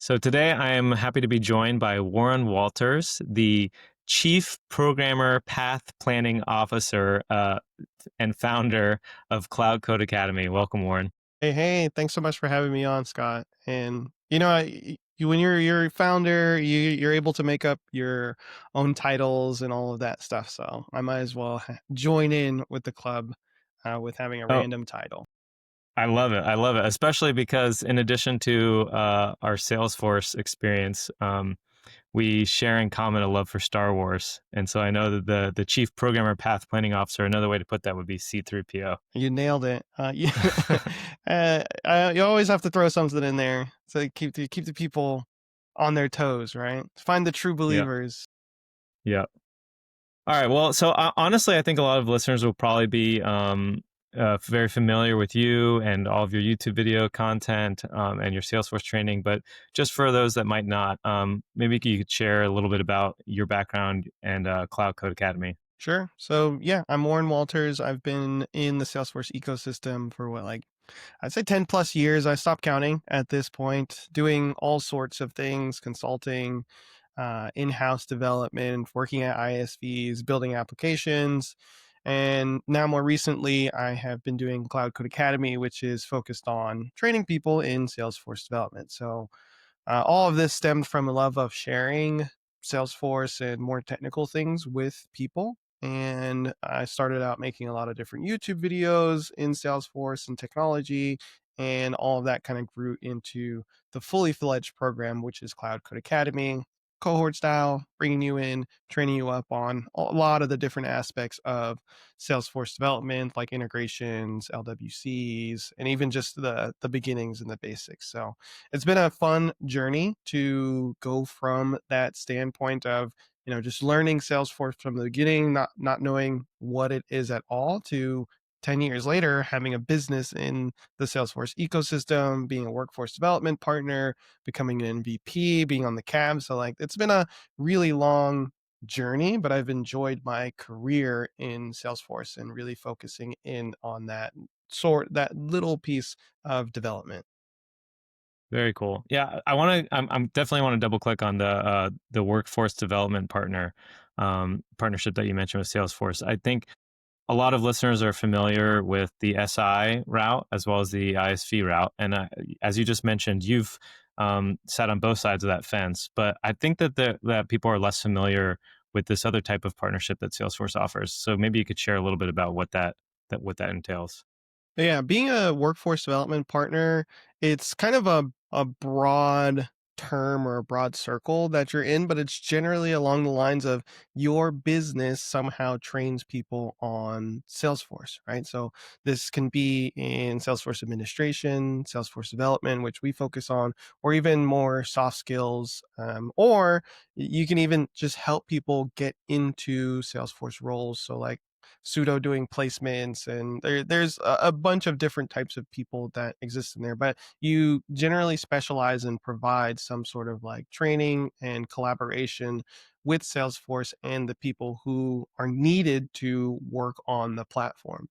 So today I am happy to be joined by Warren Walters, the Chief Programmer Path Planning Officer and founder of Cloud Code Academy. Welcome, Warren. Hey, thanks so much for having me on, Scott. And when you're a founder, you're able to make up your own titles and all of that stuff. So I might as well join in with the club with having a Oh, random title. I love it. I love it, especially because in addition to our Salesforce experience, we share in common a love for Star Wars. And so I know that the Chief Programmer Path Planning Officer, another way to put that would be C3PO. You nailed it. You always have to throw something in there to keep the people on their toes, right? Find the true Yep. believers. Yep. All right. Well, so honestly, I think a lot of listeners will probably be very familiar with you and all of your YouTube video content and your Salesforce training. But just for those that might not, maybe you could share a little bit about your background and Cloud Code Academy. Sure. So yeah, I'm Warren Walters. I've been in the Salesforce ecosystem for I'd say 10 plus years. I stopped counting at this point, doing all sorts of things, consulting, in-house development, working at ISVs, building applications. And now more recently, I have been doing Cloud Code Academy, which is focused on training people in Salesforce development. So all of this stemmed from a love of sharing Salesforce and more technical things with people. And I started out making a lot of different YouTube videos in Salesforce and technology. And all of that kind of grew into the fully fledged program, which is Cloud Code Academy, cohort style, bringing you in, training you up on a lot of the different aspects of Salesforce development, like integrations, LWCs, and even just the beginnings and the basics. So it's been a fun journey to go from that standpoint of just learning Salesforce from the beginning, not knowing what it is at all, to 10 years later having a business in the Salesforce ecosystem, being a workforce development partner, becoming an MVP, being on the cab. So like it's been a really long journey, but I've enjoyed my career in Salesforce and really focusing in on that little piece of development. Very cool. Yeah, I want to. I'm definitely want to double click on the workforce development partnership that you mentioned with Salesforce. I think a lot of listeners are familiar with the SI route as well as the ISV route. And as you just mentioned, you've sat on both sides of that fence. But I think that people are less familiar with this other type of partnership that Salesforce offers. So maybe you could share a little bit about what that entails. Yeah, being a workforce development partner, it's kind of a broad term or a broad circle that you're in, but it's generally along the lines of your business somehow trains people on Salesforce, right? So this can be in Salesforce administration, Salesforce development, which we focus on, or even more soft skills, or you can even just help people get into Salesforce roles. So like pseudo doing placements, and there's a bunch of different types of people that exist in there, but you generally specialize and provide some sort of like training and collaboration with Salesforce and the people who are needed to work on the platform.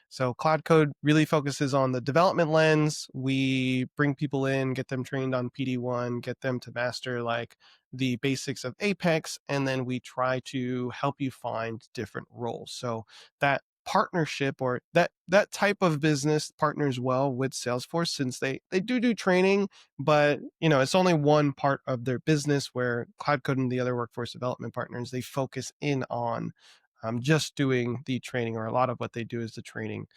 So Cloud Code really focuses on the development lens. We bring people in, get them trained on PD1, get them to master like the basics of Apex, and then we try to help you find different roles. So that partnership, or that type of business, partners well with Salesforce, since they do training, but it's only one part of their business, where Cloud Code and the other workforce development partners, they focus in on just doing the training, or a lot of what they do is the training.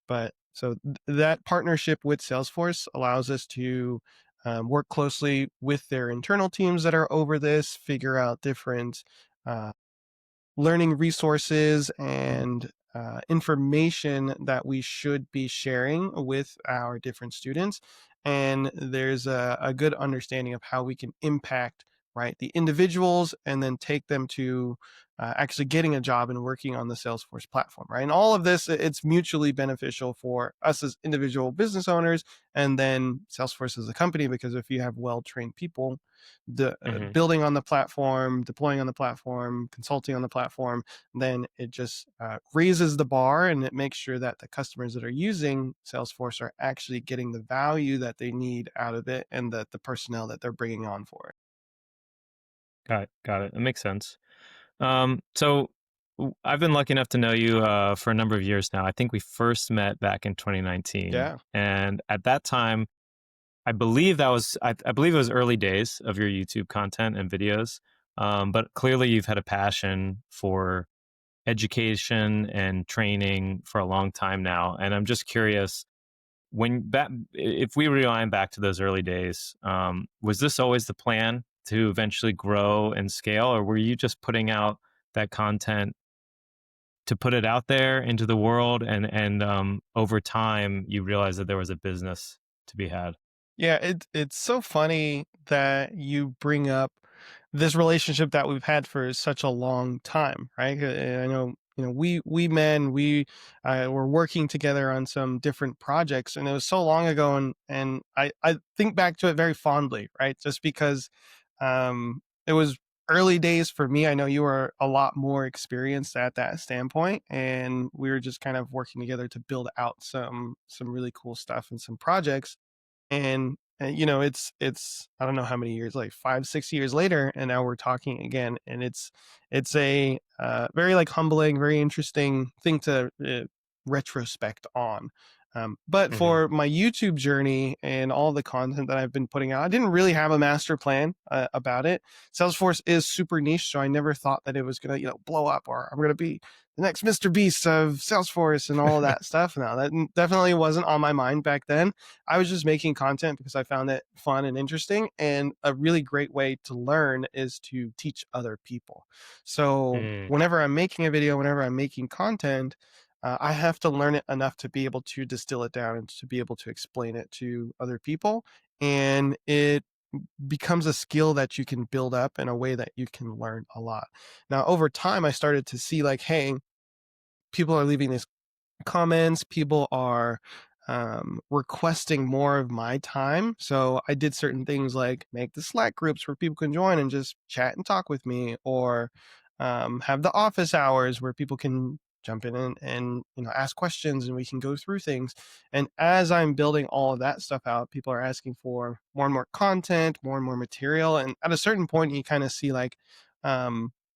But so that partnership with Salesforce allows us to work closely with their internal teams that are over this, figure out different uh, learning resources and information that we should be sharing with our different students. And there's a good understanding of how we can impact right? The individuals, and then take them to actually getting a job and working on the Salesforce platform, right? And all of this, it's mutually beneficial for us as individual business owners, and then Salesforce as a company, because if you have well-trained people, Hmm. building on the platform, deploying on the platform, consulting on the platform, then it just raises the bar, and it makes sure that the customers that are using Salesforce are actually getting the value that they need out of it, and that the personnel that they're bringing on for it. Got it. Got it. It makes sense. I've been lucky enough to know you for a number of years now. I think we first met back in 2019, Yeah. and at that time, I believe it was early days of your YouTube content and videos. But clearly, you've had a passion for education and training for a long time now, and I'm just curious if we rewind back to those early days, was this always the plan to eventually grow and scale, or were you just putting out that content to put it out there into the world, and over time you realized that there was a business to be had? Yeah, it's so funny that you bring up this relationship that we've had for such a long time, right? I know, we men, we were working together on some different projects, and it was so long ago, and I think back to it very fondly, right? Just because it was early days for me. I know you were a lot more experienced at that standpoint, and we were just kind of working together to build out some really cool stuff and some projects. And it's I don't know how many years, like 5 6 years later, and now we're talking again, and it's a very like humbling, very interesting thing to retrospect on. But Hmm. for my YouTube journey and all the content that I've been putting out, I didn't really have a master plan about it. Salesforce is super niche, so I never thought that it was gonna blow up, or I'm gonna be the next Mr. Beast of Salesforce and all of that stuff. Now that definitely wasn't on my mind back then. I was just making content because I found it fun and interesting. And a really great way to learn is to teach other people. So Mm, whenever I'm making a video, whenever I'm making content, I have to learn it enough to be able to distill it down and to be able to explain it to other people. And it becomes a skill that you can build up in a way that you can learn a lot. Now, over time, I started to see like, hey, people are leaving these comments. People are requesting more of my time. So I did certain things like make the Slack groups where people can join and just chat and talk with me, or have the office hours where people can jump in and ask questions, and we can go through things. And as I'm building all of that stuff out, people are asking for more and more content, more and more material. And at a certain point, you kind of see like,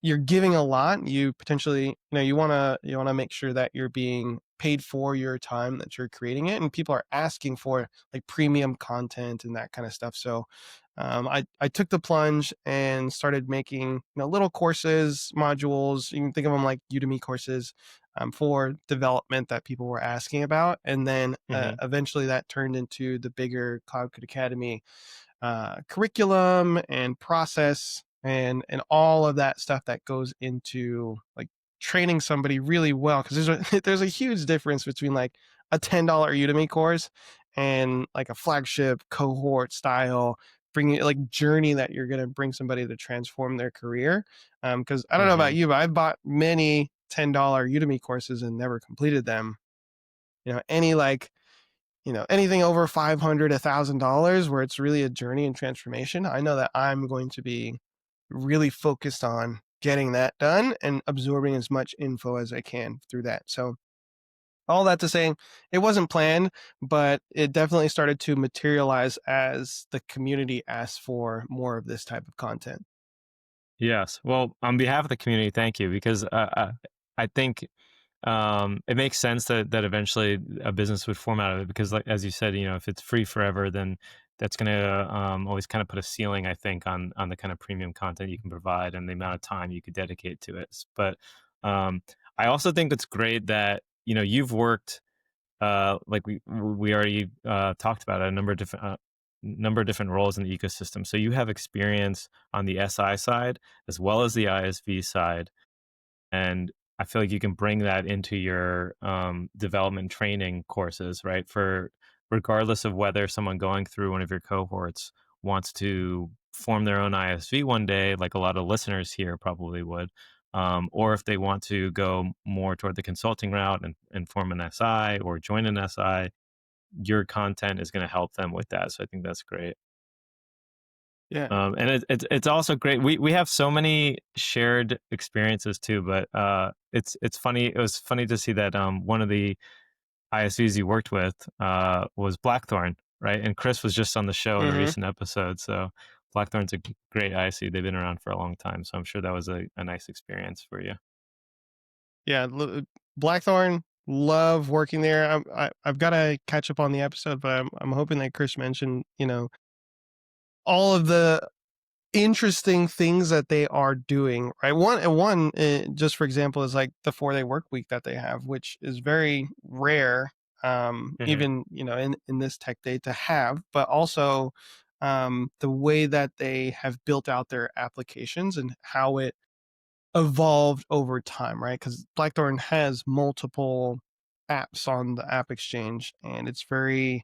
you're giving a lot. You potentially, you want to make sure that you're being paid for your time that you're creating it, and people are asking for like premium content and that kind of stuff. So I took the plunge and started making little courses, modules. You can think of them like Udemy courses, for development that people were asking about, and then hmm. eventually that turned into the bigger Cloud Code Academy curriculum and process, and all of that stuff that goes into like training somebody really well, because there's a there's a huge difference between like a $10 Udemy course and like a flagship cohort style bringing like journey that you're going to bring somebody to transform their career. Because I don't know about Hmm. you, but I've bought many $10 Udemy courses and never completed them. Any like anything over 500, $1,000, where it's really a journey and transformation, I know that I'm going to be really focused on getting that done and absorbing as much info as I can through that. So all that to say, it wasn't planned, but it definitely started to materialize as the community asked for more of this type of content. Yes. Well, on behalf of the community, thank you, because I think it makes sense that eventually a business would form out of it, because, like as you said, if it's free forever, then that's going to always kind of put a ceiling, I think, on the kind of premium content you can provide and the amount of time you could dedicate to it. But um, I also think it's great that you've worked, like we already talked about it, a number of different roles in the ecosystem. So you have experience on the SI side as well as the ISV side, and I feel like you can bring that into your development training courses, right? For regardless of whether someone going through one of your cohorts wants to form their own ISV one day, like a lot of listeners here probably would, or if they want to go more toward the consulting route and form an SI or join an SI, your content is going to help them with that. So I think that's great. Yeah. And it's also great. We have so many shared experiences too, but it's funny. It was funny to see that one of the ISVs you worked with was Blackthorn, right? And Chris was just on the show in a Hmm. recent episode. So Blackthorn's a great ISV. They've been around for a long time, so I'm sure that was a nice experience for you. Yeah, Blackthorn, love working there. I've got to catch up on the episode, but I'm hoping that Chris mentioned, all of the interesting things that they are doing, right? One, just for example, is like the 4-day work week that they have, which is very rare, Hmm. even in this tech day to have, but also the way that they have built out their applications and how it evolved over time, right? Because Blackthorn has multiple apps on the App Exchange, and it's very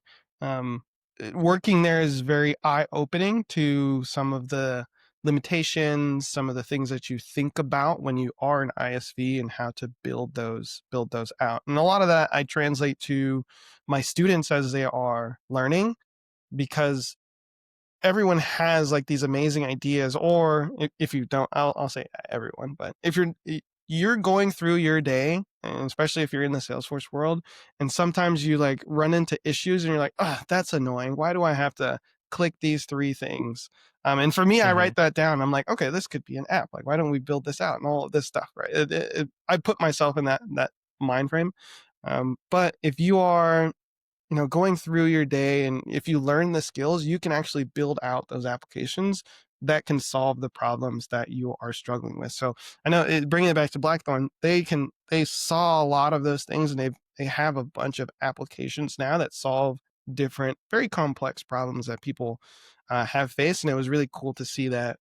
working there is very eye opening to some of the limitations, some of the things that you think about when you are an ISV and how to build those out. And a lot of that I translate to my students as they are learning because everyone has like these amazing ideas, or if you don't, I'll say everyone, but if you're going through your day, and especially if you're in the Salesforce world, and sometimes you like run into issues and you're like, ah, that's annoying, why do I have to click these three things? And for me, I Hmm. write that down. I'm like, okay, this could be an app, like why don't we build this out and all of this stuff, right? I put myself in that mind frame. But if you are going through your day, and if you learn the skills, you can actually build out those applications that can solve the problems that you are struggling with. So I know, bringing it back to Blackthorn, they saw a lot of those things, and they have a bunch of applications now that solve different, very complex problems that people have faced. And it was really cool to see that,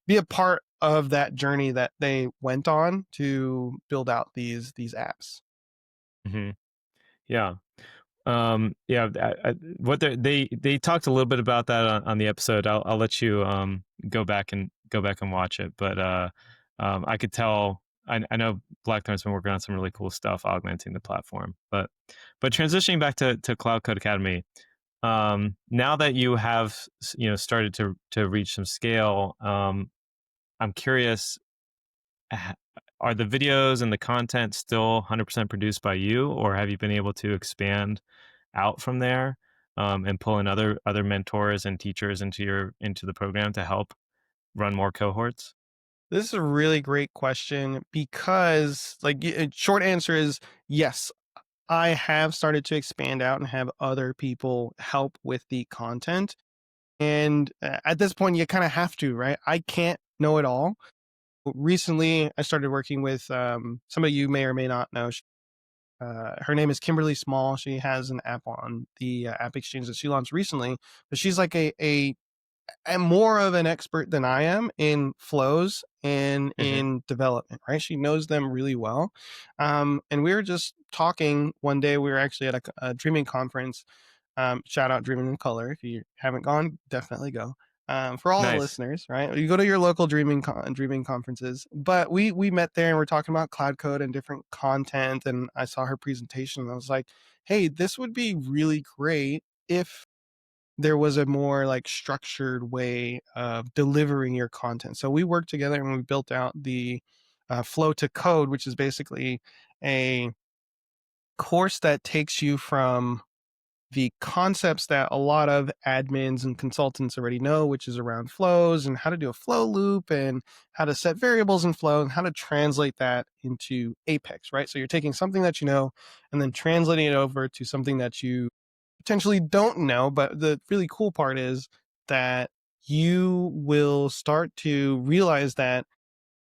be a part of that journey that they went on to build out these apps. Hmm. Yeah. Yeah, what they talked a little bit about that on the episode. I'll let you go back and watch it. But I could tell. I know Blackthorn's been working on some really cool stuff augmenting the platform. But transitioning back to Cloud Code Academy, now that you have started to reach some scale, I'm curious. h- Are the videos and the content still 100% produced by you, or have you been able to expand out from there, and pull in other mentors and teachers into the program to help run more cohorts? This is a really great question because, like, short answer is yes. I have started to expand out and have other people help with the content. And at this point, you kind of have to, right? I can't know it all. Recently, I started working with somebody you may or may not know. Her name is Kimberly Small. She has an app on the App Exchange that she launched recently, but she's like a am more of an expert than I am in flows and Hmm. in development, right? She knows them really well. And we were just talking one day. We were actually at a dreaming conference. Shout out Dreaming in Color. If you haven't gone, definitely go. For all the Nice. listeners, right? You go to your local dreaming conferences. But we met there and we're talking about cloud code and different content. And I saw her presentation and I was like, hey, this would be really great if there was a more like structured way of delivering your content. So we worked together and we built out the flow to code, which is basically a course that takes you from the concepts that a lot of admins and consultants already know, which is around flows and how to do a flow loop and how to set variables in flow and how to translate that into Apex, right? So you're taking something that you know and then translating it over to something that you potentially don't know. But the really cool part is that you will start to realize that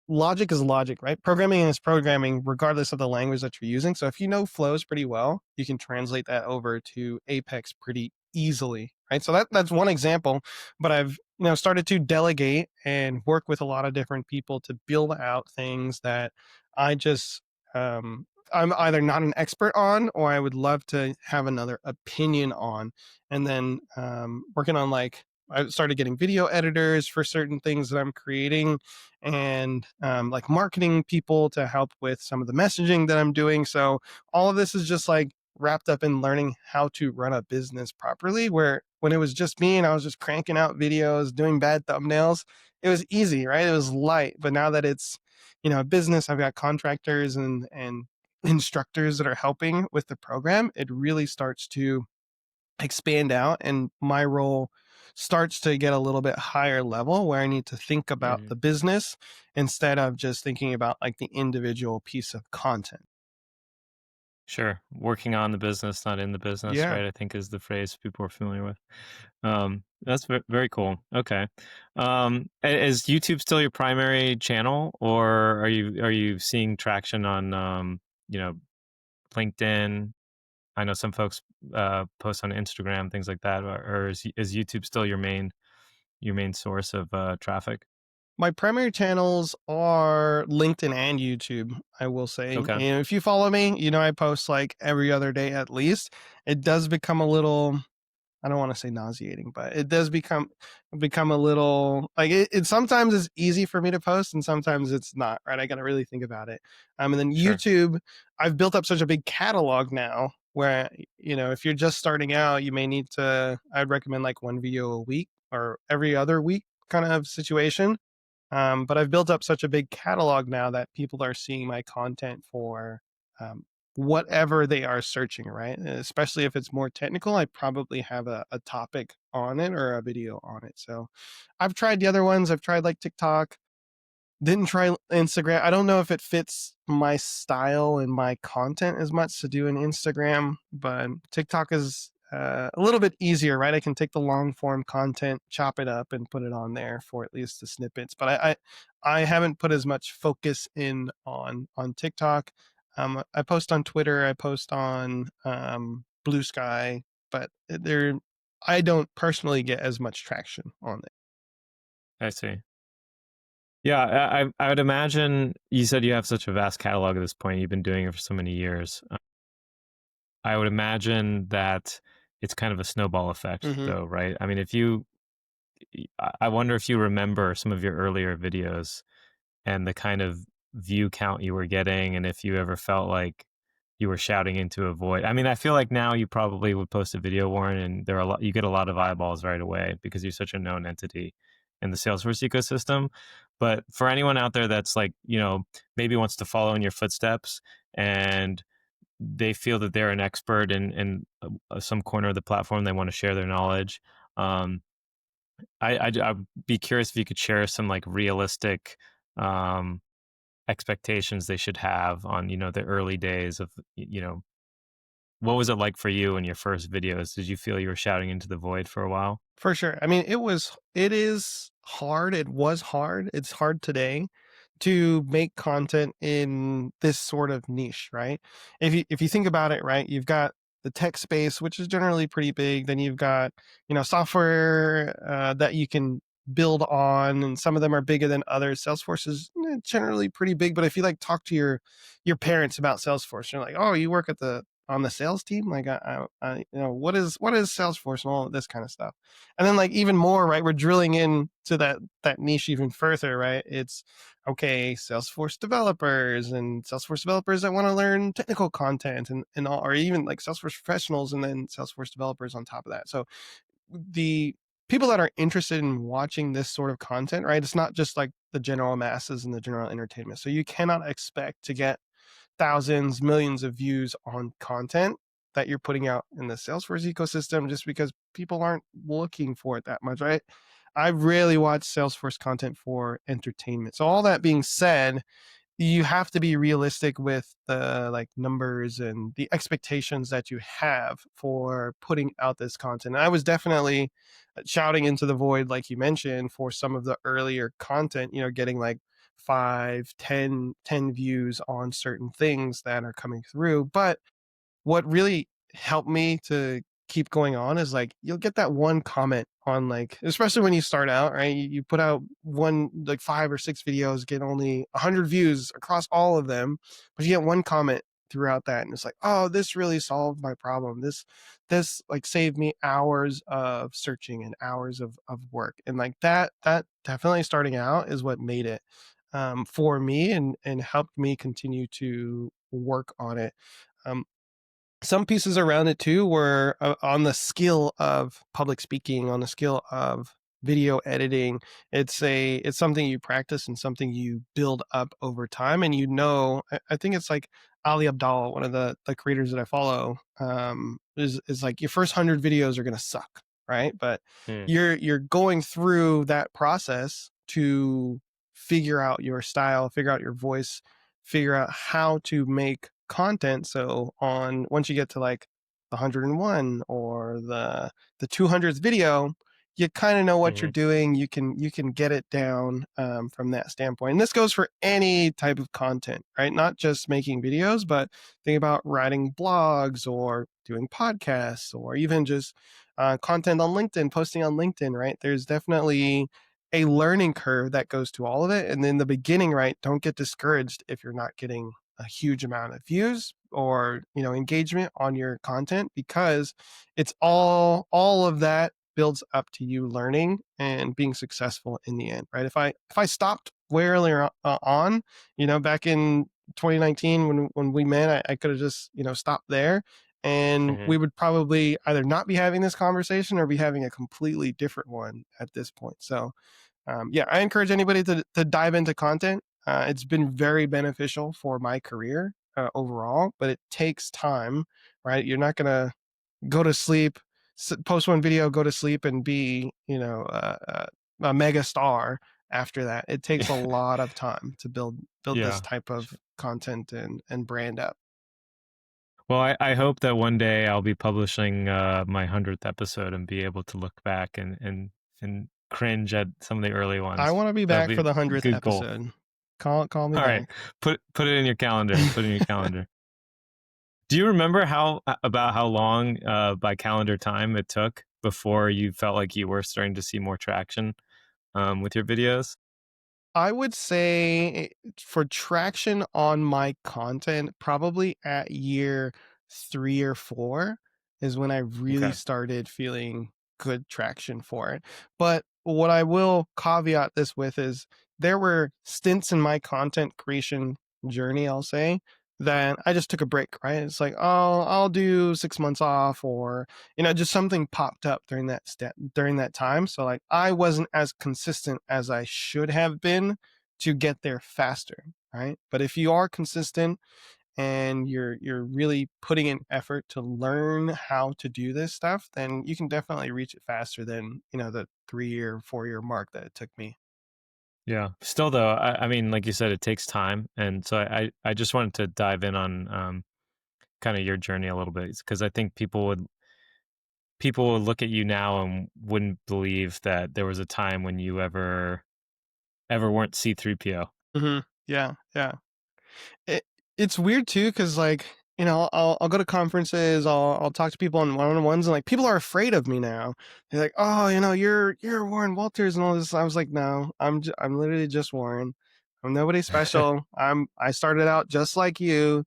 logic is logic, right? Programming is programming regardless of the language that you're using. So if you know flows pretty well, you can translate that over to Apex pretty easily, right? So that's one example, but I've started to delegate and work with a lot of different people to build out things that I just I'm either not an expert on or I would love to have another opinion on. And then working on like I started getting video editors for certain things that I'm creating, and like marketing people to help with some of the messaging that I'm doing. So all of this is just like wrapped up in learning how to run a business properly. Where when it was just me and I was just cranking out videos, doing bad thumbnails, it was easy, right? It was light. But now that it's, a business, I've got contractors and instructors that are helping with the program, it really starts to expand out, and my role starts to get a little bit higher level where I need to think about the Mhm. business instead of just thinking about like the individual piece of content. Sure. Working on the business, not in the business, Yeah. right? I think is the phrase people are familiar with. That's very cool. Okay. Is YouTube still your primary channel, or are you seeing traction on you know, LinkedIn? I know some folks post on Instagram, things like that, or is YouTube still your main source of traffic? My primary channels are LinkedIn and YouTube, I will say. Okay. And if you follow me, I post like every other day at least. It does become a little, I don't want to say nauseating, but it does become a little like it sometimes is easy for me to post and sometimes it's not, right? I got to really think about it. And then Sure. YouTube, I've built up such a big catalog now where, if you're just starting out, you may need to, I'd recommend like one video a week or every other week kind of situation. But I've built up such a big catalog now that people are seeing my content for um, whatever they are searching, right? Especially if it's more technical, I probably have a topic on it or a video on it. So I've tried the other ones. I've tried like TikTok. Didn't try Instagram. I don't know if it fits my style and my content as much to do an Instagram, but TikTok is a little bit easier, right? I can take the long form content, chop it up, and put it on there for at least the snippets. But I haven't put as much focus in on TikTok. I post on Twitter. I post on Blue Sky, but I don't personally get as much traction on it. I see. Yeah, I would imagine you said you have such a vast catalog at this point. You've been doing it for so many years. I would imagine that it's kind of a snowball effect, Hmm. though, right? I mean, if you, I wonder if you remember some of your earlier videos and the kind of view count you were getting, and if you ever felt like you were shouting into a void. I mean, I feel like now you probably would post a video, Warren, and you get a lot of eyeballs right away because you're such a known entity in the Salesforce ecosystem. But for anyone out there that's like, maybe wants to follow in your footsteps and they feel that they're an expert in some corner of the platform, they want to share their knowledge. Um, I'd be curious if you could share some like realistic um, expectations they should have on the early days of what was it like for you in your first videos? Did you feel you were shouting into the void for a while? For sure. I mean, it is hard. It was hard. It's hard today to make content in this sort of niche, right? If you think about it, right, you've got the tech space, which is generally pretty big. Then you've got, software that you can build on, and some of them are bigger than others. Salesforce is generally pretty big, but if you like talk to your parents about Salesforce, you're like, oh, you work at the on the sales team, like what is Salesforce and all of this kind of stuff. And then like even more, right, we're drilling into that niche even further, right? It's okay, Salesforce developers and Salesforce developers that want to learn technical content and all, or even like Salesforce professionals and then Salesforce developers on top of that. So the people that are interested in watching this sort of content, right, it's not just like the general masses and the general entertainment. So you cannot expect to get thousands, millions of views on content that you're putting out in the Salesforce ecosystem just because people aren't looking for it that much, right? I rarely watch Salesforce content for entertainment. So all that being said, you have to be realistic with the like numbers and the expectations that you have for putting out this content. I was definitely shouting into the void, like you mentioned, for some of the earlier content, getting like 5, 10 views on certain things that are coming through. But what really helped me to keep going on is like you'll get that one comment on, like, especially when you start out, right? You put out one like 5 or 6 videos, get only 100 views across all of them, but you get one comment throughout that, and it's like, oh, this really solved my problem. This like saved me hours of searching and hours of work, and like that definitely starting out is what made it for me, and helped me continue to work on it. Um, some pieces around it too were on the skill of public speaking, on the skill of video editing. It's something you practice and something you build up over time, and I think it's like Ali Abdal, one of the creators that I follow, is like your first 100 videos are going to suck, right? But Mm, you're going through that process to figure out your style, figure out your voice, figure out how to make content. So on once you get to like the 101 or the 200th video, you kind of know what you're mhm, doing. You can get it down from that standpoint. And this goes for any type of content, right? Not just making videos, but think about writing blogs or doing podcasts or even just content on LinkedIn, posting on LinkedIn, right? There's definitely a learning curve that goes to all of it. And in the beginning, right, don't get discouraged if you're not getting a huge amount of views or engagement on your content, because it's all of that builds up to you learning and being successful in the end, right? If I stopped way earlier on, back in 2019 when we met, I could have just stopped there, and mhm. we would probably either not be having this conversation or be having a completely different one at this point. So yeah, I encourage anybody to dive into content. It's been very beneficial for my career overall, but it takes time, right? You're not gonna go to sleep, post one video, go to sleep, and be a mega star after that. It takes a lot of time to build this Yeah. type of content and brand up. Well, I hope that one day I'll be publishing my 100th episode and be able to look back and cringe at some of the early I ones. want to be That'll back be for a the 100th good goal. episode. Call me All right, back. put it in your calendar. Put it in your calendar. Do you remember about how long by calendar time it took before you felt like you were starting to see more traction with your videos? I would say for traction on my content, probably at year 3 or 4 is when I really Okay. started feeling good traction for it. But what I will caveat this with is there were stints in my content creation journey, I'll say, that I just took a break, right? It's like, oh, I'll do 6 months off, or just something popped up during that time. So like I wasn't as consistent as I should have been to get there faster, right? But if you are consistent and you're really putting in effort to learn how to do this stuff, then you can definitely reach it faster than the 3 year 4 year mark that it took me. Yeah. Still though, I mean, like you said, it takes time, and so I just wanted to dive in on kind of your journey a little bit because I think people would look at you now and wouldn't believe that there was a time when you ever weren't C3PO. Yeah, yeah. It it's weird too, because like I'll go to conferences, I'll talk to people on one-on-ones, and like people are afraid of me now. They're like, oh, you're Warren Walters and all this. I was like, no, I'm literally just Warren. I'm nobody special. I started out just like you.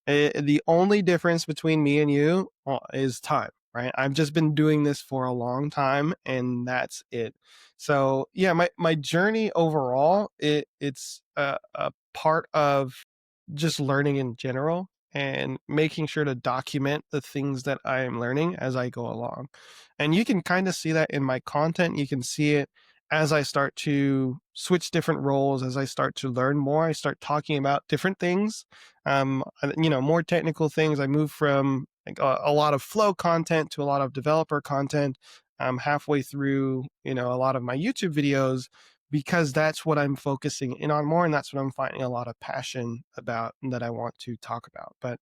The only difference between me and you is time, right? I've just been doing this for a long time, and that's it. So yeah, my journey overall, it's a part of just learning in general and making sure to document the things that I am learning as I go along. And you can kind of see that in my content. You can see it as I start to switch different roles, as I start to learn more. I start talking about different things, more technical things. I move from like a lot of flow content to a lot of developer content. Halfway through, a lot of my YouTube videos, because that's what I'm focusing in on more, and that's what I'm finding a lot of passion about and that I want to talk about. But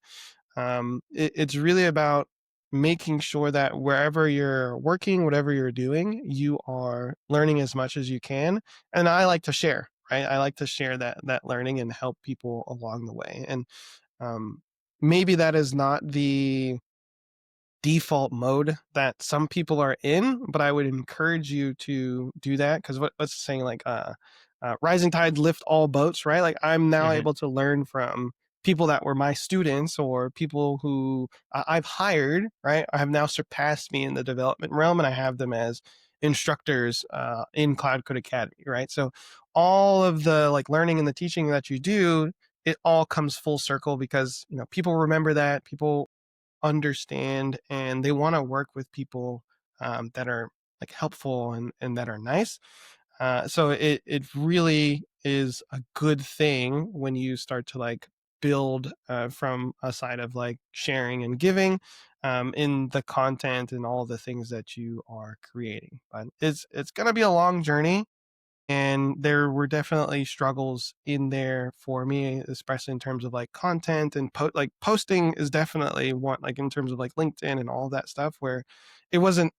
it's really about making sure that wherever you're working, whatever you're doing, you are learning as much as you can. And I like to share, right? I like to share that learning and help people along the way. And um, maybe that is not the default mode that some people are in, but I would encourage you to do that, because what's saying, like rising tides lift all boats, right? Like I'm now Hmm. able to learn from people that were my students or people who I've hired, right, have now surpassed me in the development realm, and I have them as instructors in Cloud Code Academy, right? So all of the like learning and the teaching that you do, it all comes full circle because people remember that, people understand, and they want to work with people that are like helpful and that are nice. So it really is a good thing when you start to like build from a side of like sharing and giving in the content and all the things that you are creating. But it's gonna be a long journey, and there were definitely struggles in there for me, especially in terms of like content and like posting is definitely one, like in terms of like LinkedIn and all that stuff, where it wasn't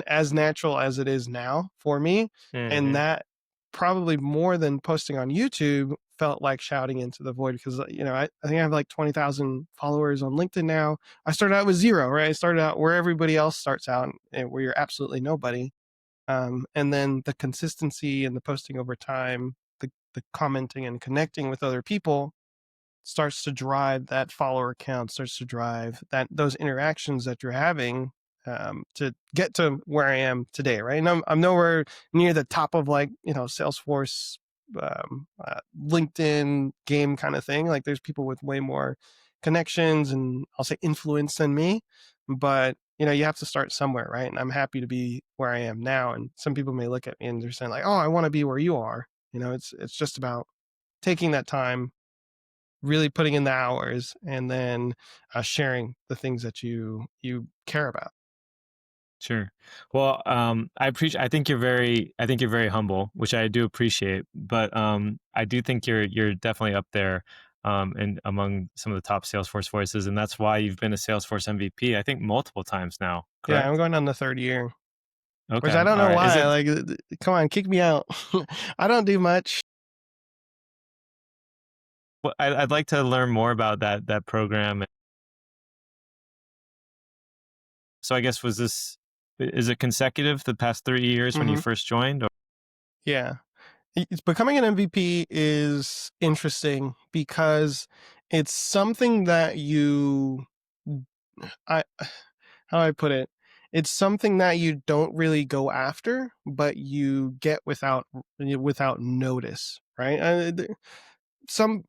as natural as it is now for me. And Hmm. that probably more than posting on YouTube felt like shouting into the void because I think I have like 20,000 followers on LinkedIn now. I started out with zero, right? I started out where everybody else starts out, where you're absolutely nobody. And then the consistency and the posting over time, the commenting and connecting with other people starts to drive that follower count, starts to drive that those interactions that you're having to get to where I am today, right? And I'm nowhere near the top of like Salesforce, LinkedIn game kind of thing. Like there's people with way more connections and I'll say influence than me, but you have to start somewhere, right? And I'm happy to be where I am now. And some people may look at me and they're saying like, "Oh, I want to be where you are." It's just about taking that time, really putting in the hours, and then sharing the things that you care about. Sure. Well, I think you're very humble, which I do appreciate. But I do think you're definitely up there, and among some of the top Salesforce voices, and that's why you've been a Salesforce MVP. I think multiple times now. Yeah, I'm Correct? going on the third year, which Okay. I don't All know right. Is why. it? Like, come on, kick me out. I don't do much. Well, I'd like to learn more about that program. So I guess is it consecutive the past 3 years when you Hmm. first joined? Or? Yeah, it's becoming an MVP is interesting because it's something that I how do I put it? It's something that you don't really go after, but you get without notice, right? Some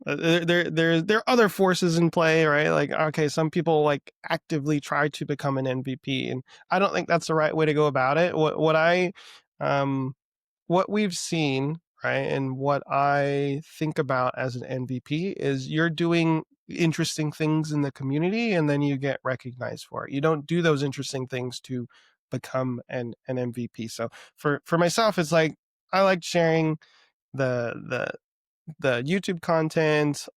there are other forces in play, right? Like, okay, some people like actively try to become an MVP, and I don't think that's the right way to go about it. Um, what we've seen, right, and what I think about as an MVP is you're doing interesting things in the community, and then you get recognized for it. You don't do those interesting things to become an MVP. So for myself, it's like I like sharing the the YouTube content,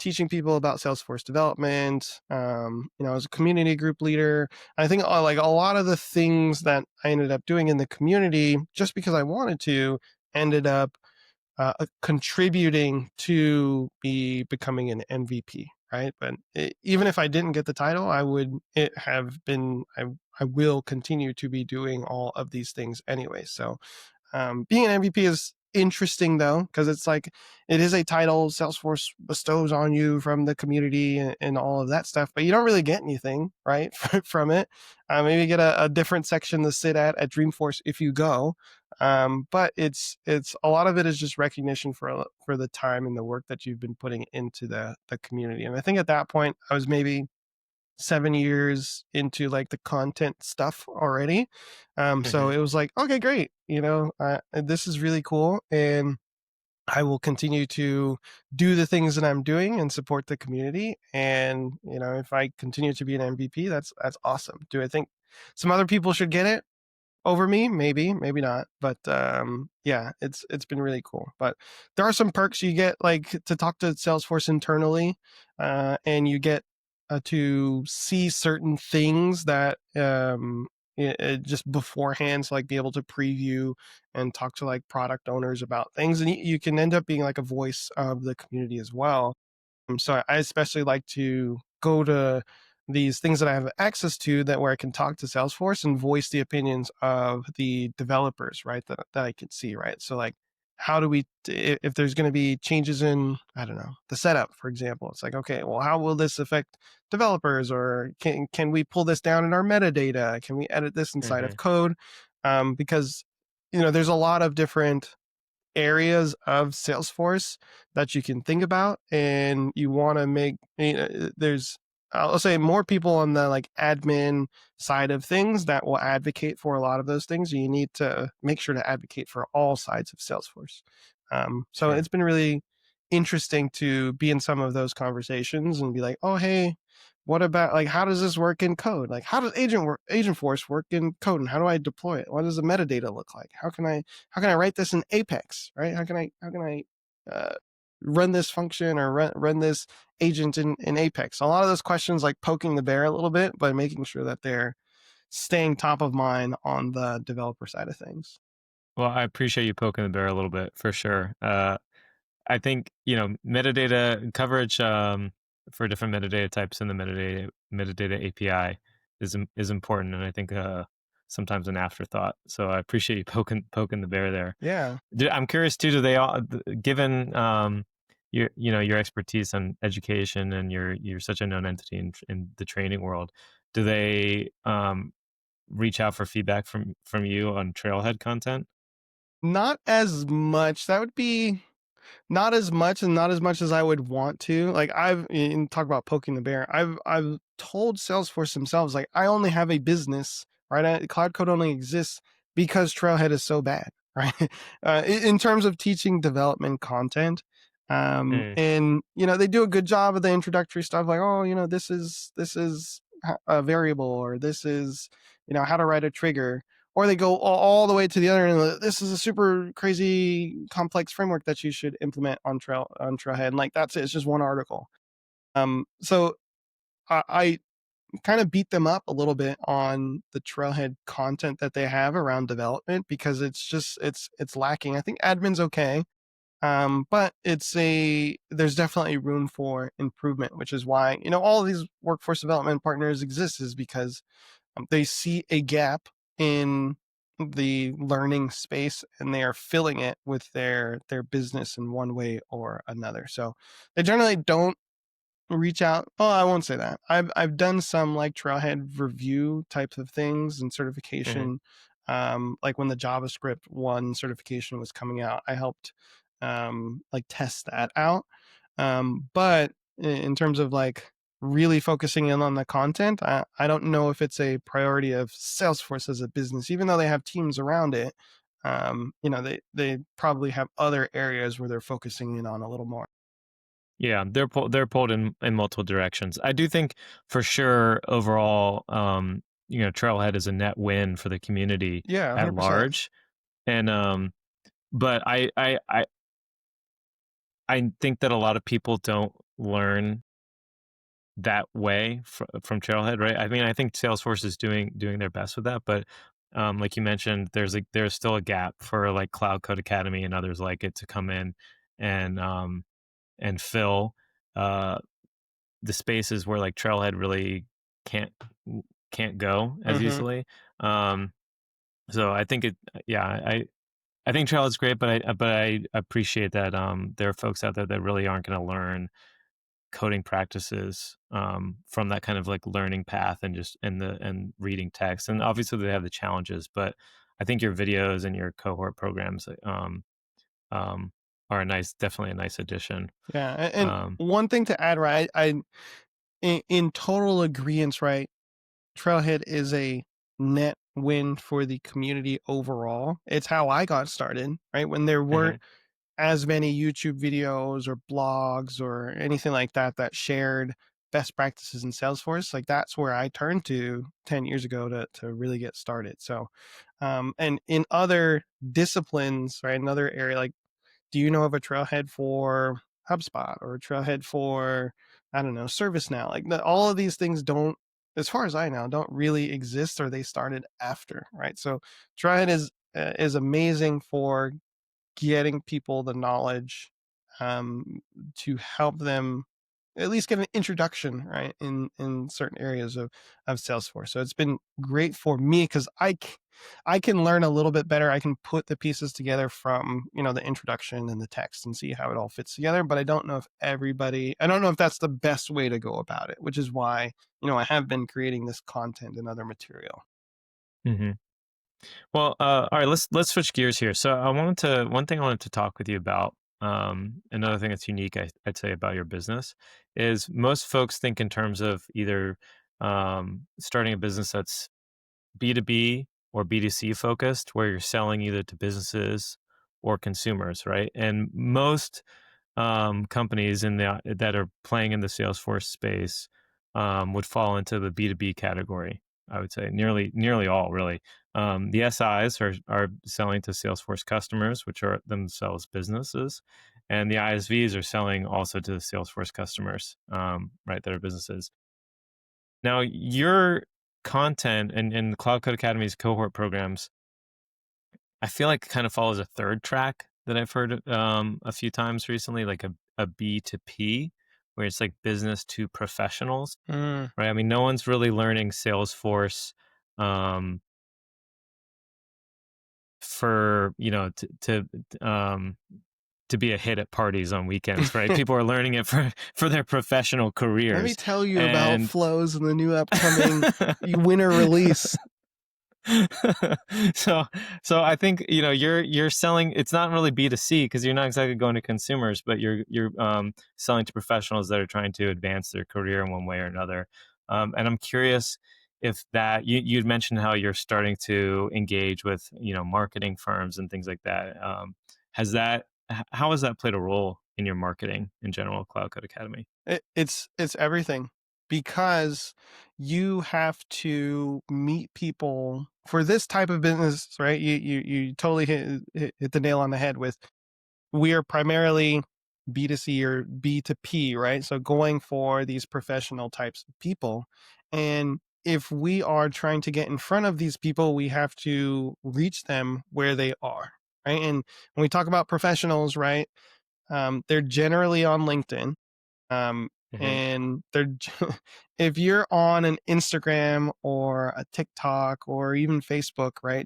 teaching people about Salesforce development. As a community group leader, I think like a lot of the things that I ended up doing in the community, just because I wanted to, ended up contributing to me becoming an MVP. Right, but even if I didn't get the title, I would it have been. I will continue to be doing all of these things anyway. So being an MVP is interesting though, because it's like it is a title Salesforce bestows on you from the community and all of that stuff, but you don't really get anything right from it. Maybe get a different section to sit at Dreamforce if you go, but it's a lot of it is just recognition for the time and the work that you've been putting into the community. And I think at that point I was maybe 7 years into like the content stuff already. So Mhm. it was like, okay, great. This is really cool. And I will continue to do the things that I'm doing and support the community. And, if I continue to be an MVP, that's awesome. Do I think some other people should get it over me? Maybe not, but yeah, it's been really cool. But there are some perks you get, like to talk to Salesforce internally, and you get to see certain things that just beforehand, so like be able to preview and talk to like product owners about things, and you can end up being like a voice of the community as well. So I especially like to go to these things that I have access to, that where I can talk to Salesforce and voice the opinions of the developers, right? That I can see, right? So like how do we if there's going to be changes in, I don't know, the setup, for example. It's like, okay, well, how will this affect developers, or can we pull this down in our metadata? Can we edit this inside of Hmm. code? Because there's a lot of different areas of Salesforce that you can think about, and you want to make, there's, I'll say, more people on the like admin side of things that will advocate for a lot of those things. You need to make sure to advocate for all sides of Salesforce. So Sure. it's been really interesting to be in some of those conversations and be like, oh, hey, what about, like, how does this work in code? Like, how does Agent Force work in code, and how do I deploy it? What does the metadata look like? How can I write this in Apex, right? How can I run this function, or run this agent in Apex? A lot of those questions, like poking the bear a little bit, but making sure that they're staying top of mind on the developer side of things. Well, I appreciate you poking the bear a little bit for sure. I think metadata coverage for different metadata types in the metadata API is important, and I think sometimes an afterthought. So I appreciate you poking the bear there. Yeah. I'm curious too. Do they all, given your expertise on education, and you're such a known entity in the training world, do they reach out for feedback from you on Trailhead content? Not as much. That would be not as much, and not as much as I would want to. Like, I've in talk about poking the bear. I've told Salesforce themselves, like, I only have a business, right? Cloud Code only exists because Trailhead is so bad, right? In terms of teaching development content, Mm, and they do a good job of the introductory stuff, like, oh, this is a variable, or this is how to write a trigger, or they go all the way to the other end. This is a super crazy complex framework that you should implement on Trailhead. And like, that's it. It's just one article. So I kind of beat them up a little bit on the Trailhead content that they have around development, because it's lacking. I think admin's okay. But there's definitely room for improvement, which is why all of these workforce development partners exist, is because they see a gap in the learning space, and they are filling it with their business in one way or another. So they generally don't reach out. Oh, I won't say that. I've done some like Trailhead review types of things and mhm. certification. Like when the JavaScript 1 certification was coming out, I helped like test that out. But in terms of like really focusing in on the content, I don't know if it's a priority of Salesforce as a business, even though they have teams around it. They probably have other areas where they're focusing in on a little more. Yeah, they're pulled in multiple directions. I do think for sure overall, Trailhead is a net win for the community Yeah, at 100%. large, and but I think that a lot of people don't learn that way from Trailhead, right? I mean, I think Salesforce is doing their best with that, but like you mentioned, there's still a gap for like Cloud Code Academy and others like it to come in and um, and fill uh, the spaces where like Trailhead really can't can't go as Hmm. easily. Um, so I think yeah, I think Trailhead's great, but I appreciate that there are folks out there that really aren't going to learn coding practices from that kind of like learning path, and just and reading text. And obviously they have the challenges, but I think your videos and your cohort programs um, are definitely a nice addition. Yeah, and Um, one thing to add, right? In total agreement, right? Trailhead is a net win for the community overall. It's how I got started, right? When there weren't mhm. as many YouTube videos or blogs or anything like that that shared best practices in Salesforce, like that's where I turned to 10 years ago to really get started. So, and in other disciplines, right? Another area, like, do you know of a Trailhead for HubSpot, or a Trailhead for, I don't know, ServiceNow? Like, all of these things don't, as far as I know, don't really exist, or they started after, right? So Trailhead is amazing for getting people the knowledge, um, to help them. at least get an introduction, right, in certain areas of Salesforce. So it's been great for me because I can learn a little bit better. I can put the pieces together from, the introduction and the text and see how it all fits together. But I don't know if that's the best way to go about it, which is why, I have been creating this content and other material. Hmm. Well, all right, let's switch gears here. So one thing I wanted to talk with you about. Another thing that's unique, I'd say, about your business is most folks think in terms of either starting a business that's B2B or B2C focused, where you're selling either to businesses or consumers, right? And most companies that are playing in the Salesforce space would fall into the B2B category. I would say nearly all really. The SIs are selling to Salesforce customers, which are themselves businesses, and the ISVs are selling also to the Salesforce customers, right? That are businesses. Now, your content and the Cloud Code Academy's cohort programs, I feel like kind of follows a third track that I've heard a few times recently, like a B2P, where it's like business to professionals, Mm. right? I mean, no one's really learning Salesforce um, for um, to be a hit at parties on weekends, right? People are learning it for their professional Let me careers, tell you about and flows and the new upcoming winter release. so so I think you're selling. It's not really B2C because you're not exactly going to consumers, but you're selling to professionals that are trying to advance their career in one way or another. And I'm curious if that you'd mentioned how you're starting to engage with marketing firms and things like that. How has that played a role in your marketing in general, Cloud Code Academy? It's everything because you have to meet people for this type of business, right? You totally hit the nail on the head with we are primarily B2C or B2P, right? So going for these professional types of people. And if we are trying to get in front of these people, we have to reach them where they are, right? And when we talk about professionals, right, they're generally on LinkedIn, um, Hmm. and if you're on an Instagram or a TikTok or even Facebook, right?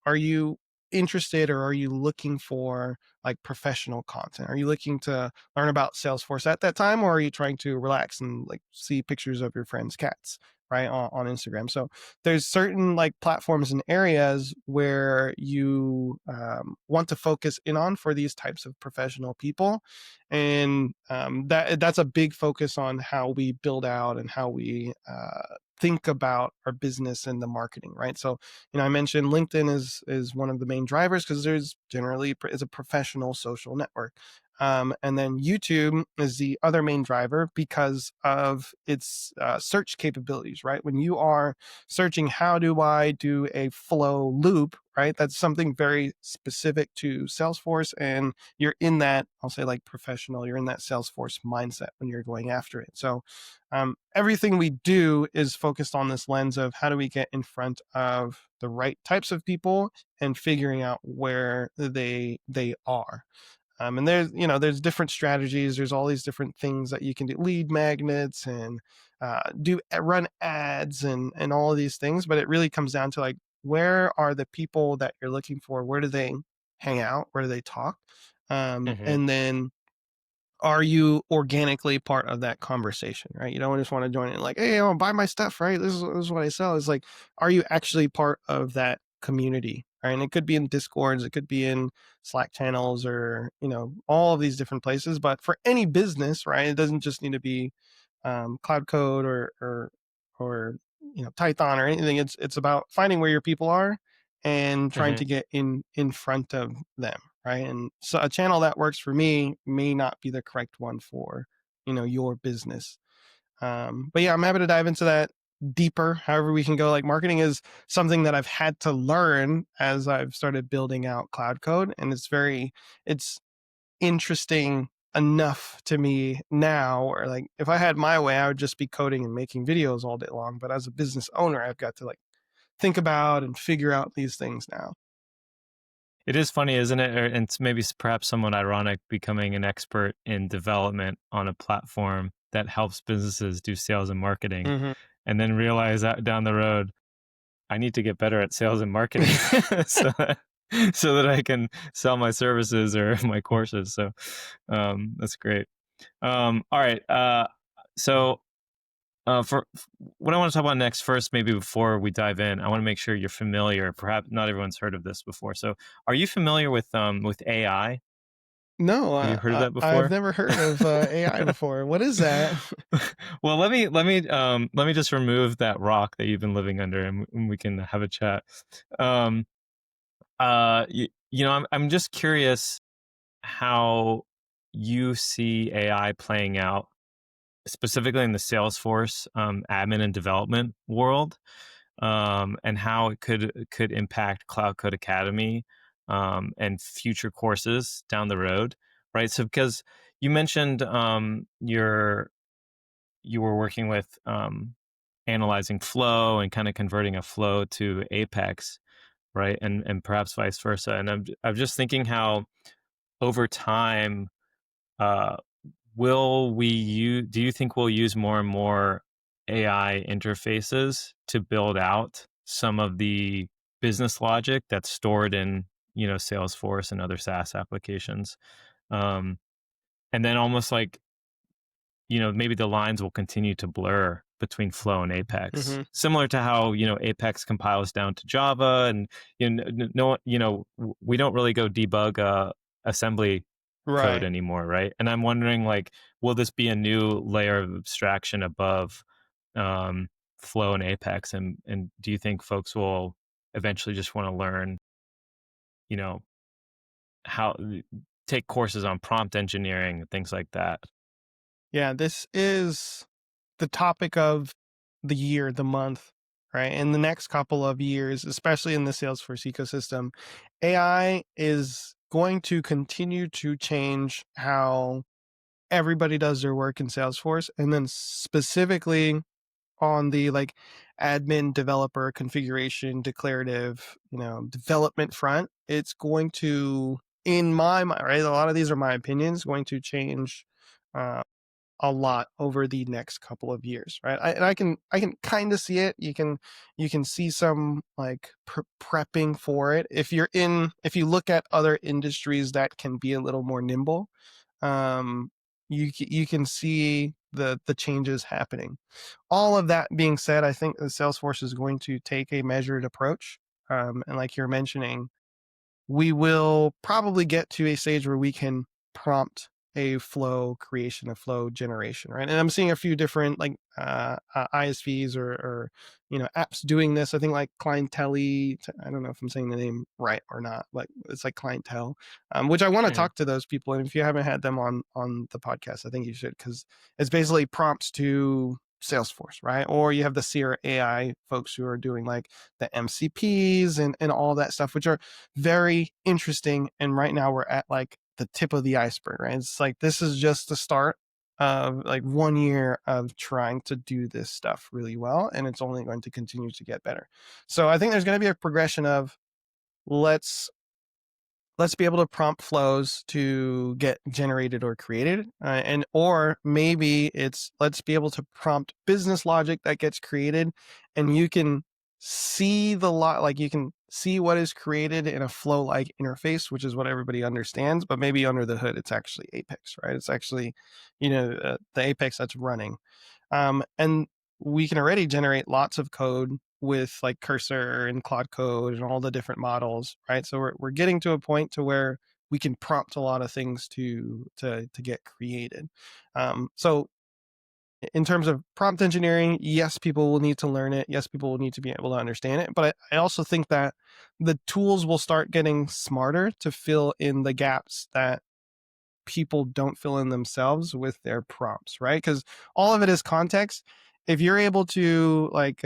Are you interested or are you looking for like professional content? Are you looking to learn about Salesforce at that time, or are you trying to relax and like see pictures of your friends' cats? Right on Instagram. So there's certain like platforms and areas where you want to focus in on for these types of professional people, and that's a big focus on how we build out and how we think about our business and the marketing, right? So I mentioned LinkedIn is one of the main drivers because there's generally is a professional social network, and then YouTube is the other main driver because of its search capabilities, right? When you are searching how do I do a flow loop, right, that's something very specific to Salesforce, and you're in that, I'll say, like professional, you're in that Salesforce mindset when you're going after it. So everything we do is focused on this lens of how do we get in front of the right types of people and figuring out where they are. And there's different strategies. There's all these different things that you can do, lead magnets and run ads and all of these things. But it really comes down to like, where are the people that you're looking for? Where do they hang out? Where do they talk? Hmm. And then are you organically part of that conversation, right? You don't just want to join in like, hey, I want to buy my stuff, right? This is what I sell. It's like, are you actually part of that community, right? And it could be in Discords, it could be in Slack channels, or all of these different places. But for any business, right, it doesn't just need to be Cloud Code or Python or anything. It's about finding where your people are and trying Hmm. to get in front of them, right? And so a channel that works for me may not be the correct one for your business. But yeah, I'm happy to dive into that deeper. However, we can go. Like, marketing is something that I've had to learn as I've started building out Cloud Code, and it's interesting enough to me now where, like, if I had my way, I would just be coding and making videos all day long. But as a business owner, I've got to like think about and figure out these things now. It is funny, isn't it? And it's maybe perhaps somewhat ironic becoming an expert in development on a platform that helps businesses do sales and marketing, Mhm. and then realize that down the road, I need to get better at sales and marketing so that, so that I can sell my services or my courses. So that's great. All right. So for what I want to talk about next, first, maybe before we dive in, I want to make sure you're familiar. Perhaps not everyone's heard of this before. So, are you familiar with AI? No, Have you heard of that I've before? never heard of, AI before. What is that? Well, let me just remove that rock that you've been living under, and we can have a chat. Um, I'm just curious how you see AI playing out, specifically in the Salesforce admin and development world, and how it could impact Cloud Code Academy and future courses down the road, right? So, because you mentioned you were working with analyzing flow and kind of converting a flow to Apex, right? And perhaps vice versa. And I'm just thinking how over time, uh, will we use? Do you think we'll use more and more AI interfaces to build out some of the business logic that's stored in, Salesforce and other SaaS applications? Um, and then almost like, maybe the lines will continue to blur between Flow and Apex, Mhm. similar to how, Apex compiles down to Java, and we don't really go debug assembly code Right. anymore, right? And I'm wondering, like, will this be a new layer of abstraction above um, Flow and Apex? And do you think folks will eventually just want to learn, you know, how take courses on prompt engineering and things like that? Yeah, this is the topic of the year, the month, right? In the next couple of years, especially in the Salesforce ecosystem, AI is going to continue to change how everybody does their work in Salesforce. And then specifically on the like admin developer configuration declarative, development front, it's going to, in my mind, right? A lot of these are my opinions, going to change uh, a lot over the next couple of years, right? And I can kind of see it. You can see some like prepping for it. If you look at other industries that can be a little more nimble, um, you can see the changes happening. All of that being said, I think the Salesforce is going to take a measured approach. And like you're mentioning, we will probably get to a stage where we can prompt a flow creation, a flow generation, right? And I'm seeing a few different like ISVs or apps doing this. I think like Clientele. I don't know if I'm saying the name right or not. Like it's like Clientele, which I want to Yeah. talk to those people. And if you haven't had them on the podcast, I think you should, because it's basically prompts to Salesforce, right? Or you have the Sierra AI folks who are doing like the MCPs and all that stuff, which are very interesting. And right now we're at like the tip of the iceberg, right? It's like this is just the start of like 1 year of trying to do this stuff really well, and it's only going to continue to get better. So I think there's going to be a progression of let's let's be able to prompt flows to get generated or created, and or maybe it's let's be able to prompt business logic that gets created, and you can see the lot, like you can see what is created in a flow like interface, which is what everybody understands, but maybe under the hood it's actually Apex, right? It's actually the Apex that's running, and we can already generate lots of code with like Cursor and Claude Code and all the different models, right? So we're getting to a point to where we can prompt a lot of things to get created. So in terms of prompt engineering, yes, people will need to learn it. Yes, people will need to be able to understand it. But I also think that the tools will start getting smarter to fill in the gaps that people don't fill in themselves with their prompts, right? Because all of it is context. If you're able to like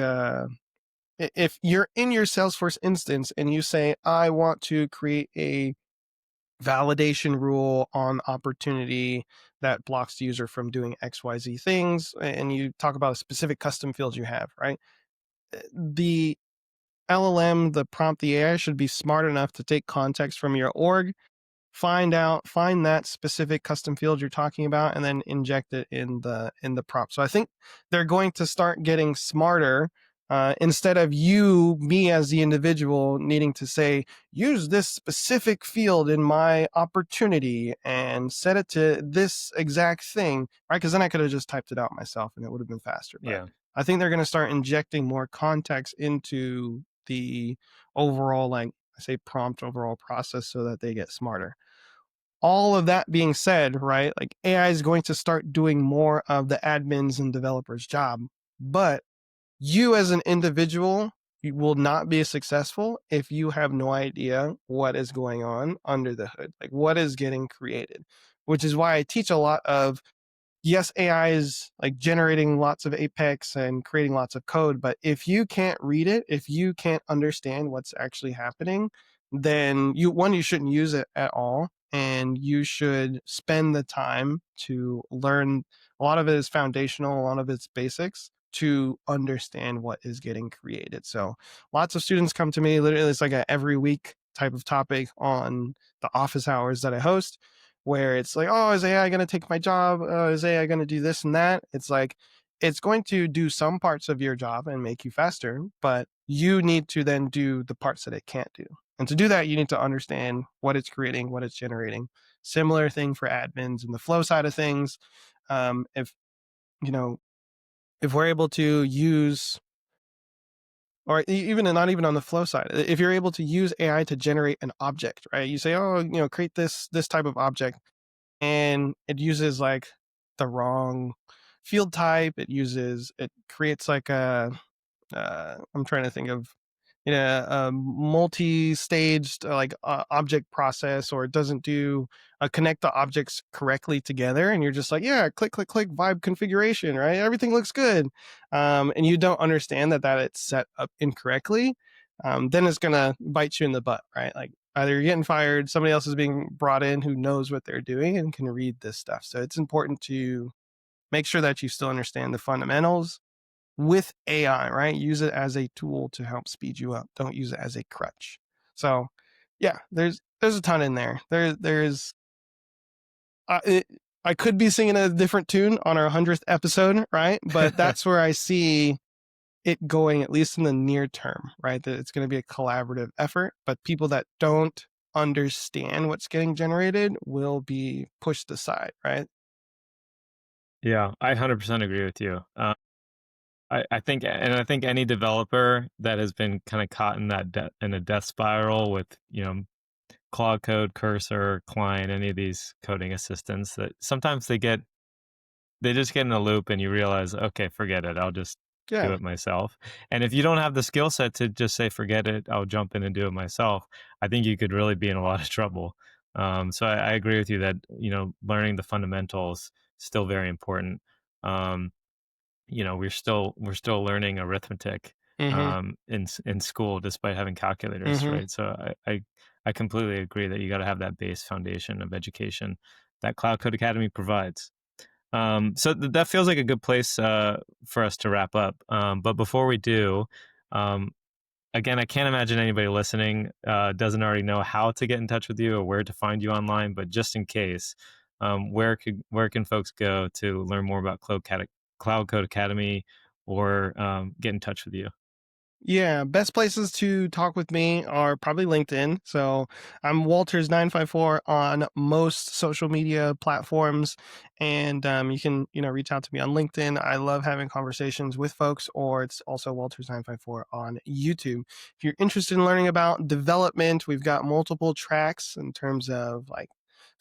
if you're in your Salesforce instance and you say, I want to create a validation rule on opportunity that blocks the user from doing XYZ things, and you talk about a specific custom fields you have, right? The LLM, the prompt, the AI should be smart enough to take context from your org, find that specific custom field you're talking about, and then inject it in the prompt. So I think they're going to start getting smarter, instead of me as the individual needing to say, use this specific field in my opportunity and set it to this exact thing, right? Because then I could have just typed it out myself and it would have been faster. But Yeah. I think they're going to start injecting more context into the overall, like I say, prompt overall process, so that they get smarter. All of that being said, right, like AI is going to start doing more of the admins and developers job, but you as an individual, you will not be successful if you have no idea what is going on under the hood, like what is getting created, which is why I teach a lot of, yes, AI is like generating lots of Apex and creating lots of code, but if you can't read it, if you can't understand what's actually happening, then you shouldn't use it at all. And you should spend the time to learn. A lot of it is foundational, a lot of it's basics to understand what is getting created. So lots of students come to me, literally, it's like a every week type of topic on the office hours that I host, where it's like, oh, is AI going to take my job? Is AI going to do this and that? It's like, it's going to do some parts of your job and make you faster, but you need to then do the parts that it can't do. And to do that, you need to understand what it's creating, what it's generating. Similar thing for admins and the flow side of things. If, you know, if we're able to use, or even not even on the flow side, if you're able to use AI to generate an object, right? You say, oh, create this type of object, and it uses like the wrong field type. It creates like I'm trying to think of, a multi-staged like object process, or it doesn't do connect the objects correctly together, and you're just like, yeah, click click click, vibe configuration, right, everything looks good, and you don't understand that it's set up incorrectly. Then it's gonna bite you in the butt, right? Like either you're getting fired, somebody else is being brought in who knows what they're doing and can read this stuff. So it's important to make sure that you still understand the fundamentals with AI, right? Use it as a tool to help speed you up. Don't use it as a crutch. So, yeah, there's a ton in there. There's uh, it, I could be singing a different tune on our 100th episode, right? But that's where I see it going, at least in the near term, right? That it's going to be a collaborative effort, but people that don't understand what's getting generated will be pushed aside, right? Yeah, I 100% agree with you. I think any developer that has been kind of caught in in a death spiral with, Claude Code, Cursor, Client, any of these coding assistants, that sometimes they just get in a loop and you realize, okay, forget it. I'll just do Yeah. it myself. And if you don't have the skill set to just say, forget it, I'll jump in and do it myself, I think you could really be in a lot of trouble. So I agree with you that, learning the fundamentals still very important. Um, we're still learning arithmetic Mm-hmm. in school despite having calculators, Mm-hmm. right? So I completely agree that you got to have that base foundation of education that Cloud Code Academy provides. So that feels like a good place for us to wrap up. But before we do, um, again, I can't imagine anybody listening doesn't already know how to get in touch with you or where to find you online. But just in case, where can folks go to learn more about Cloud Code Academy, or get in touch with you? Yeah, best places to talk with me are probably LinkedIn. So I'm Walters954 on most social media platforms, and you can reach out to me on LinkedIn. I love having conversations with folks, or it's also Walters954 on YouTube. If you're interested in learning about development, we've got multiple tracks in terms of like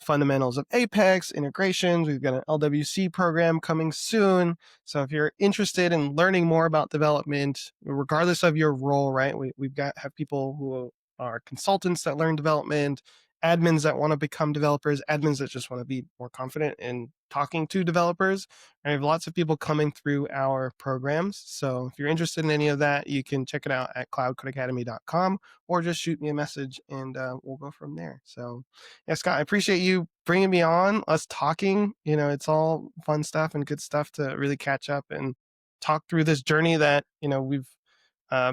fundamentals of Apex integrations. We've got an LWC program coming soon. So if you're interested in learning more about development, regardless of your role, right? We've got have people who are consultants that learn development, admins that want to become developers, admins that just want to be more confident in talking to developers. I have lots of people coming through our programs. So if you're interested in any of that, you can check it out at cloudcodeacademy.com, or just shoot me a message and we'll go from there. So yeah, Scott, I appreciate you bringing me on, us talking. It's all fun stuff and good stuff to really catch up and talk through this journey that we've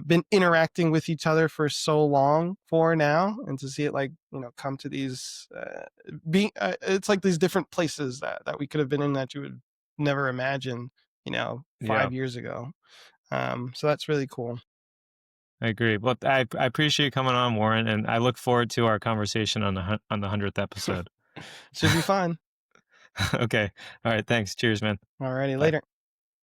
been interacting with each other for so long for now, and to see it like come to these being it's like these different places that we could have been in that you would never imagine, Yeah, 5 years ago. So that's really cool. I agree. Well, I appreciate you coming on, Warren, and I look forward to our conversation on on the 100th episode. Should be fun. Okay. All right. Thanks. Cheers, man. Alrighty, Bye. later.